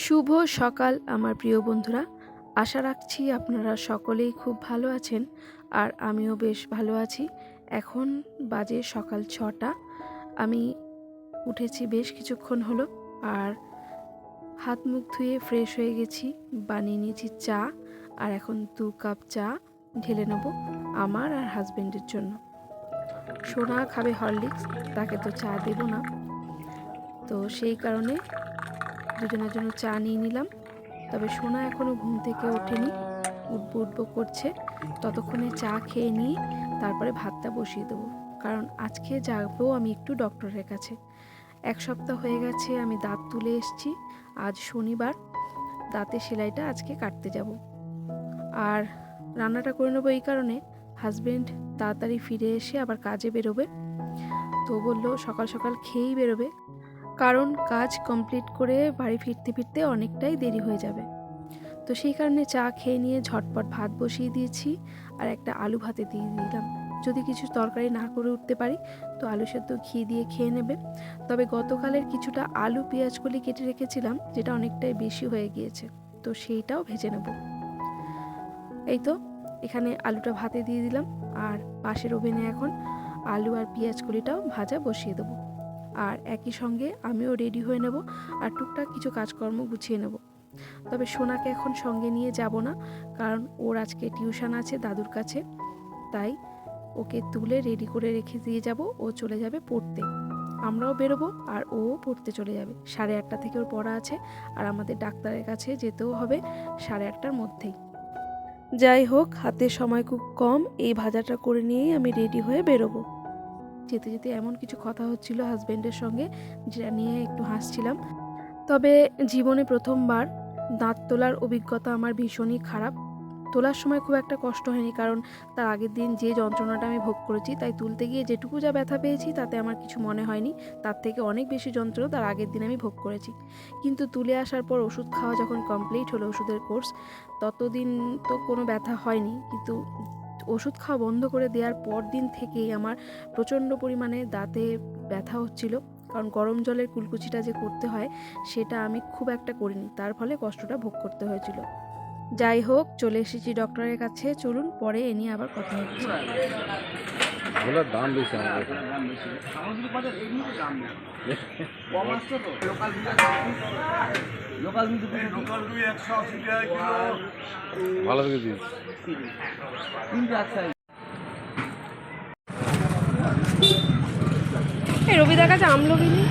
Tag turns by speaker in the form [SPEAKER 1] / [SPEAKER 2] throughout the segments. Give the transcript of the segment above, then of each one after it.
[SPEAKER 1] শুভ সকাল আমার প্রিয় বন্ধুরা। আশা রাখছি আপনারা সকলেই খুব ভালো আছেন আর আমিও বেশ ভালো আছি। এখন বাজে সকাল ৬টা। আমি উঠেছি বেশ কিছুক্ষণ হলো আর হাত মুখ ধুয়ে ফ্রেশ হয়ে গেছি। বানিয়ে নিয়েছি চা আর এখন 2 কাপ চা ঢেলে নেব আমার আর হাজবেন্ডের জন্য। সোনা খাবে হরলিক্স, তাকে তো চা দেব না, তো সেই কারণে দুজনের জন্য চা নিয়ে নিলাম। তবে সোনা এখনও ঘুম থেকে ওঠেনি, উঠবো করছে। ততক্ষণে চা খেয়ে নিয়ে তারপরে ভাতটা বসিয়ে দেবো, কারণ আজকে যাবো আমি একটু ডক্টরের কাছে। 1 সপ্তাহ হয়ে গেছে আমি দাঁত তুলে এসেছি। আজ শনিবার, দাঁতের সেলাইটা আজকে কাটতে যাব। আর রান্নাটা করে নেবো এই কারণে, হাজবেন্ড তাড়াতাড়ি ফিরে এসে আবার কাজে বেরোবে, তো বললো সকাল সকাল খেয়েই বেরোবে, কারণ কাজ কমপ্লিট করে বাড়ি ফিরতে ফিরতে অনেকটাই দেরি হয়ে যাবে। তো সেই কারণে চা খেয়ে নিয়ে ঝটপট ভাত বসিয়ে দিয়েছি আর একটা আলু ভাতে দিয়ে দিলাম। যদি কিছু তরকারি না করে উঠতে পারি তো আলু সেদ্ধ ঘি দিয়ে খেয়ে নেবে। তবে গতকালের কিছুটা আলু পেঁয়াজ কলি কেটে রেখেছিলাম, যেটা অনেকটাই বেশি হয়ে গিয়েছে, তো সেইটাও ভেজে নেব। এই তো এখানে আলুটা ভাতে দিয়ে দিলাম আর পাশের ওভেনে এখন আলু আর পেঁয়াজ কলিটাও ভাজা বসিয়ে দেবো। আর একই সঙ্গে আমিও রেডি হয়ে নেব আর টুকটাক কিছু কাজকর্ম গুছিয়ে নেব। তবে সোনাকে এখন সঙ্গে নিয়ে যাব না, কারণ ওর আজকে টিউশন আছে দাদুর কাছে, তাই ওকে তুলে রেডি করে রেখে দিয়ে যাব। ও চলে যাবে পড়তে, আমরাও বেরোবো আর ও পড়তে চলে যাবে। 8:30 থেকে ওর পড়া আছে আর আমাদের ডাক্তারের কাছে যেতেও হবে 8:30টার মধ্যেই। যাই হোক, হাতে সময় খুব কম, এই ভাজাটা করে নিয়েই আমি রেডি হয়ে বেরোবো। যেতে যেতে এমন কিছু কথা হচ্ছিল হাজবেন্ডের সঙ্গে, যেটা নিয়ে একটু হাসছিলাম। তবে জীবনে প্রথমবার দাঁত তোলার অভিজ্ঞতা আমার ভীষণই খারাপ। তোলার সময় খুব একটা কষ্ট হয়নি, কারণ তার আগের দিন যে যন্ত্রণাটা আমি ভোগ করেছি, তাই তুলতে গিয়ে যেটুকু যা ব্যথা পেয়েছি তাতে আমার কিছু মনে হয়নি। তার থেকে অনেক বেশি যন্ত্রণা তার আগের দিন আমি ভোগ করেছি। কিন্তু তুলে আসার পর ওষুধ খাওয়া যখন কমপ্লিট হলো, ওষুধের কোর্স, ততদিন তো কোনো ব্যথা হয়নি, কিন্তু ওষুধ খাওয়া বন্ধ করে দেওয়ার পর দিন থেকেই আমার প্রচণ্ড পরিমাণে দাঁতে ব্যথা হচ্ছিল। কারণ গরম জলের কুলকুচিটা যে করতে হয় সেটা আমি খুব একটা করিনি, তার ফলে কষ্টটা ভোগ করতে হয়েছিল। যাই হোক, চলে এসেছি ডক্টরের কাছে, চলুন পরে এ নিয়ে আবার কথা হচ্ছে।
[SPEAKER 2] ওগুলোর দাম বেশি আমাদের ভালো থেকে দিস।
[SPEAKER 1] এই রবিদার কাছে আমলকি নেই?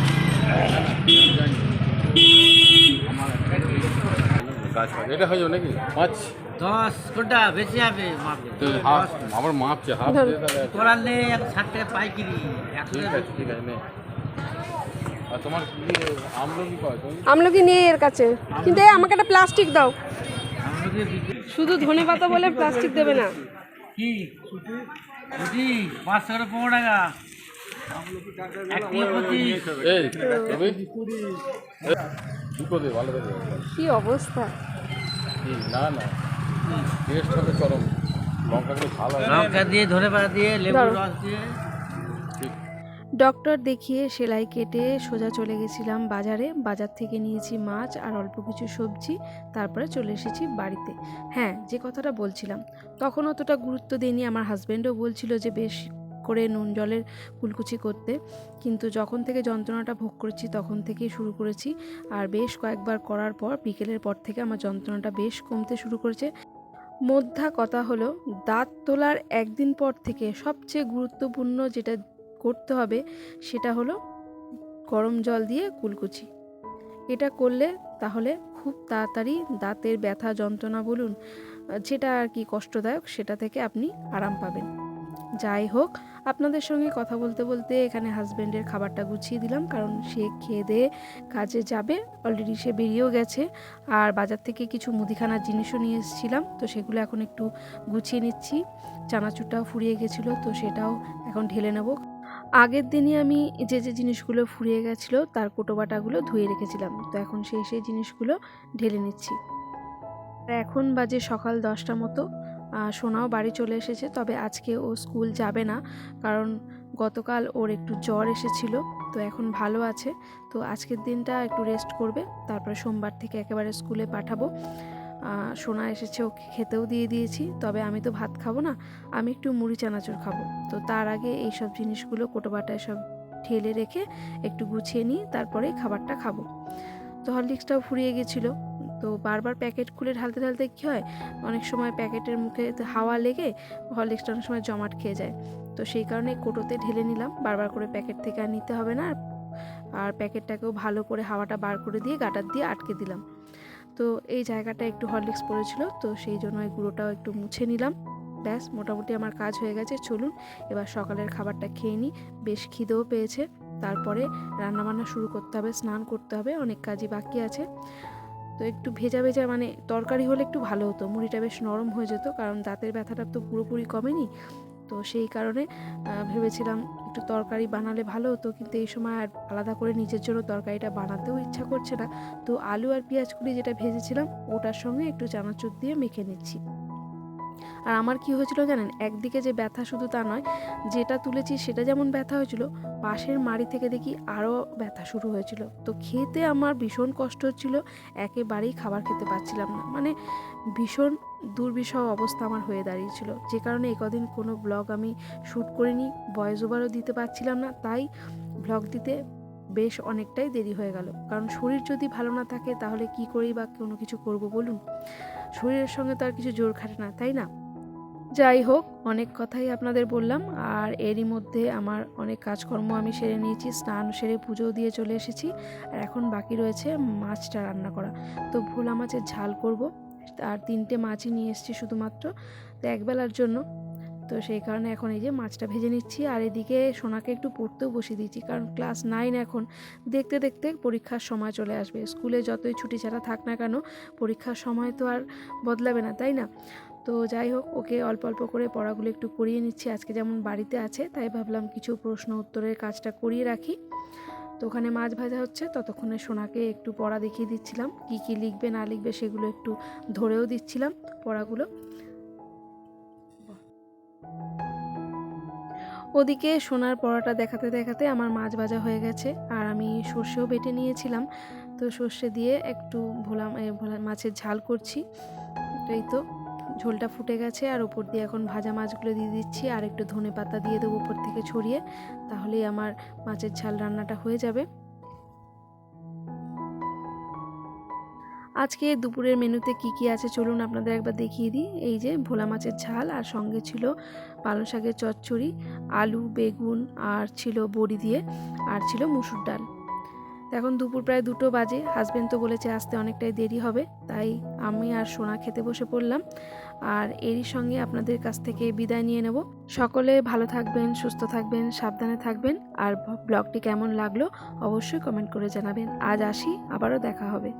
[SPEAKER 2] এটা হয়ে যাবে নাকি 5
[SPEAKER 3] 10 কোনটা বেশি হবে
[SPEAKER 2] আমার মাপছে হাফ
[SPEAKER 3] তোলার নেই 60 টাকা পাইকারি।
[SPEAKER 2] ঠিক আছে ঠিক আছে নে। আর তোমার কি আমলকি পাওয়া যায়?
[SPEAKER 1] আমলকি নেই এর কাছে, কিন্তু আমাকে একটা প্লাস্টিক দাও। শুধু ধনেপাতা বলে প্লাস্টিক দেবে না?
[SPEAKER 3] কি ছুটি 500 করে 15 টাকা এক কিলো 25।
[SPEAKER 2] এই তুমি দুটো দে, ভালো করে দে।
[SPEAKER 1] কি অবস্থা!
[SPEAKER 2] না না টেস্ট হবে চরম, লঙ্কাগুলো ভালো হয়।
[SPEAKER 3] লঙ্কা দিয়ে ধনেপাতা দিয়ে লেবুর রস দিয়ে।
[SPEAKER 1] ডক্টর দেখিয়ে সেলাই কেটে সোজা চলে গেছিলাম বাজারে। বাজার থেকে নিয়েছি মাছ আর অল্প কিছু সবজি, তারপরে চলে এসেছি বাড়িতে। হ্যাঁ, যে কথাটা বলছিলাম, তখন অতটা গুরুত্ব দিইনি। আমার হাজব্যান্ডও বলছিল যে বেশ করে নুন জলের কুলকুচি করতে, কিন্তু যখন থেকে যন্ত্রণাটা ভোগ করেছি তখন থেকেই শুরু করেছি। আর বেশ কয়েকবার করার পর বিকেলের পর থেকে আমার যন্ত্রণাটা বেশ কমতে শুরু করেছে। মোদ্দা কথা হলো, দাঁত তোলার একদিন পর থেকে সবচেয়ে গুরুত্বপূর্ণ যেটা করতে হবে সেটা হলো গরম জল দিয়ে কুলকুচি। এটা করলে তাহলে খুব তাড়াতাড়ি দাঁতের ব্যথা যন্ত্রণা বলুন, যেটা আর কি কষ্টদায়ক, সেটা থেকে আপনি আরাম পাবেন। যাই হোক, আপনাদের সঙ্গে কথা বলতে বলতে এখানে হাজব্যান্ডের খাবারটা গুছিয়ে দিলাম, কারণ সে খেয়ে দিয়ে কাজে যাবে। অলরেডি সে বেরিয়েও গেছে। আর বাজার থেকে কিছু মুদিখানার জিনিসও নিয়ে এসেছিলাম, তো সেগুলো এখন একটু গুছিয়ে নিচ্ছি। চানাচুরটাও ফুরিয়ে গেছিলো, তো সেটাও এখন ঢেলে নেব। আগের দিনই আমি যে যে জিনিসগুলো ফুরিয়ে গেছিলো তার কোটোবাটাগুলো ধুয়ে রেখেছিলাম, তো এখন সেই জিনিসগুলো ঢেলে নিচ্ছি। এখন বাজে সকাল 10টা মতো। সোনাও বাড়ি চলে এসেছে, তবে আজকে ও স্কুল যাবে না, কারণ গতকাল ওর একটু জ্বর এসেছিল, তো এখন ভালো আছে। তো আজকের দিনটা একটু রেস্ট করবে, তারপরে সোমবার থেকে একেবারে স্কুলে পাঠাবো। সোনা এসেছে, ওকে খেতেও দিয়ে দিয়েছি, তবে আমি তো ভাত খাবো না, আমি একটু মুড়ি চানাচুর খাবো। তো তার আগে এই সব জিনিসগুলো কোটোবাটায় সব ঢেলে রেখে একটু গুছিয়ে নিই, তারপরে খাবারটা খাবো। তো হরলিক্সটাও ফুরিয়ে গেছিলো, তো বারবার প্যাকেট খুলে ঢালতে ঢালতে কী হয়, অনেক সময় প্যাকেটের মুখে হাওয়া লেগে হরলিক্সটা অনেক সময় জমাট খেয়ে যায়। তো সেই কারণে কোটোতে ঢেলে নিলাম, বারবার করে প্যাকেট থেকে আর নিতে হবে না। আর প্যাকেটটাকেও ভালো করে হাওয়াটা বার করে দিয়ে গাটার দিয়ে আটকে দিলাম। তো এই জায়গাটা একটু হরলিক্স পড়েছিল, তো সেই জন্য এই গুঁড়োটাও একটু মুছে নিলাম। ব্যাস, মোটামুটি আমার কাজ হয়ে গেছে। চলুন এবার সকালের খাবারটা খেয়ে নিই, বেশ খিদেও পেয়েছে। তারপরে রান্নাবান্না শুরু করতে হবে, স্নান করতে হবে, অনেক কাজই বাকি আছে। তো একটু ভেজা ভেজা মানে তরকারি হলে একটু ভালো হতো, মুড়িটা বেশ নরম হয়ে যেত, কারণ দাঁতের ব্যথাটা তো পুরোপুরি কমেনি। তো সেই কারণে ভেবেছিলাম একটু তরকারি বানালে ভালো হতো, কিন্তু এই সময় আর আলাদা করে নিজের জন্য তরকারিটা বানাতেও ইচ্ছা করছে না। তো আলু আর পেঁয়াজগুলি যেটা ভেজেছিলাম ওটার সঙ্গে একটু চানাচুর দিয়ে মেখে নিচ্ছি। আর আমার কি হয়েছিল জানেন, একদিকে যে ব্যথা শুধু তা নয়, যেটা তুলেছি সেটা যেমন ব্যথা হয়েছিল, পাশের মাড়ি থেকে দেখি আরও ব্যথা শুরু হয়েছিল। তো খেতে আমার ভীষণ কষ্ট হচ্ছিল, একেবারেই খাবার খেতে পারছিলাম না, মানে ভীষণ দুর্বিষহ অবস্থা আমার হয়ে দাঁড়িয়েছিল। যে কারণে কদিন কোনো ব্লগ আমি শ্যুট করিনি, ভয়েস ওভারও দিতে পারছিলাম না, তাই ব্লগ দিতে বেশ অনেকটাই দেরি হয়ে গেল। কারণ শরীর যদি ভালো না থাকে তাহলে কি করেই বা কোনো কিছু করব বলুন, শরীরের সঙ্গে তো আর কিছু জোর খাটে না, তাই না? যাই হোক, অনেক কথাই আপনাদের বললাম, আর এরই মধ্যে আমার অনেক কাজকর্ম আমি সেরে নিয়েছি, স্নান সেরে পুজো দিয়ে চলে এসেছি। আর এখন বাকি রয়েছে মাছটা রান্না করা। তো ভোলা মাছের ঝাল করব, আর 3টে মাছই নিয়ে এসেছি শুধুমাত্র, তো একবেলার জন্য। তো সেই কারণে এখন এই যে মাছটা ভেজে নিচ্ছি, আর এদিকে সোনাকে একটু পড়তেও বসিয়ে দিয়েছি, কারণ ক্লাস 9 এখন, দেখতে দেখতে পরীক্ষার সময় চলে আসবে। স্কুলে যতই ছুটি ছাড়া থাক না কেন, পরীক্ষার সময় তো আর বদলাবে না, তাই না? তো যাই হোক, ওকে অল্প অল্প করে পড়াগুলো একটু করিয়ে নিচ্ছি। আজকে যেমন বাড়িতে আছে, তাই ভাবলাম কিছু প্রশ্ন উত্তরের কাজটা করিয়ে রাখি। তো ওখানে মাছ ভাজা হচ্ছে, ততক্ষণে সোনাকে একটু পড়া দেখিয়ে দিচ্ছিলাম, কি কি লিখবে না লিখবে সেগুলো একটু ধরেও দিচ্ছিলাম পড়াগুলো। ওদিকে সোনার পড়াটা দেখাতে দেখাতে আমার মাছ ভাজা হয়ে গেছে, আর আমি সর্ষেও বেটে নিয়েছিলাম। তো সর্ষে দিয়ে একটু ভোলা মাছের ঝাল করছি। তো এই তো ঝোলটা ফুটে গেছে, আর ওপর দিয়ে এখন ভাজা মাছগুলো দিয়ে দিচ্ছি, আর একটু ধনেপাতা দিয়ে দেবো ওপর থেকে ছড়িয়ে, তাহলেই আমার মাছের ঝাল রান্নাটা হয়ে যাবে। আজকে দুপুরের মেনুতে কি কি আছে চলুন আপনাদের একবার দেখিয়ে দিই। এই যে ভোলা মাছের ঝাল, আর সঙ্গে ছিল পালং শাকের চচ্চড়ি, আলু বেগুন, আর ছিল বড়ি দিয়ে, আর ছিল মুসুর ডাল। এখন দুপুর প্রায় 2টো বাজে, হাজবেন্ড তো বলেছে আসতে অনেকটাই দেরি হবে, তাই আমি আর সোনা খেতে বসে পড়লাম। আর এরই সঙ্গে আপনাদের কাছ থেকে বিদায় নিয়ে নেব। সকলে ভালো থাকবেন, সুস্থ থাকবেন, সাবধানে থাকবেন, আর ব্লগটি কেমন লাগলো অবশ্যই কমেন্ট করে জানাবেন। আজ আসি, আবারও দেখা হবে।